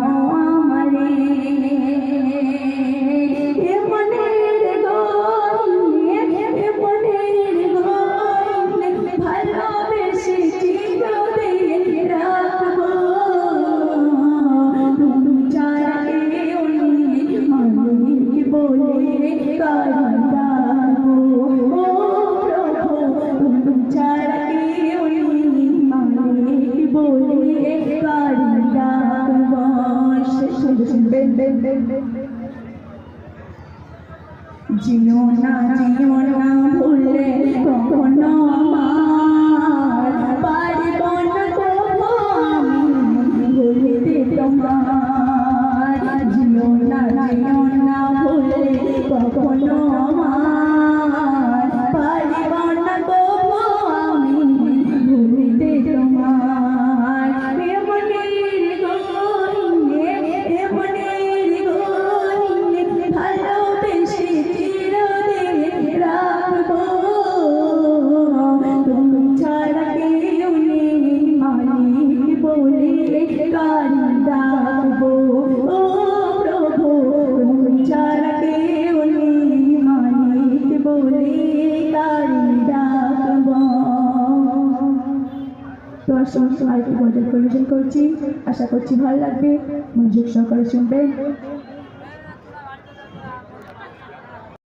আমারে এ মনের গয়নে ভালোবেসে চিরদিন রাখবো তুমি ছাড়া কেউ নেই আমি বলে কাঁদাবো ও প্রভু তুমি ছাড়া কেউ নেই আমি বলে কাঁদাবো শুনবেন জিও না ভুলে কখনো আমার পারিব না তবু আমি ভুলিতে তোমার জিও না ভুলে কখনো আমার পারিব না তবু আমি ভুলিতে তোমার এ মনের গয়নে ভালোবেসে চিরদিন রাখবো তুমি ছাড়া কেউ নেই মালিক বলে কাঁদাবো ও প্রভু তুমি ছাড়া কেউ নেই মালিক বলে কাঁদাবো। তোমার সঙ্গে আরেকটি গজল পরিবেশন করছি, আশা করছি ভালো লাগবে, মনোযোগ সহকারে শুনবেন।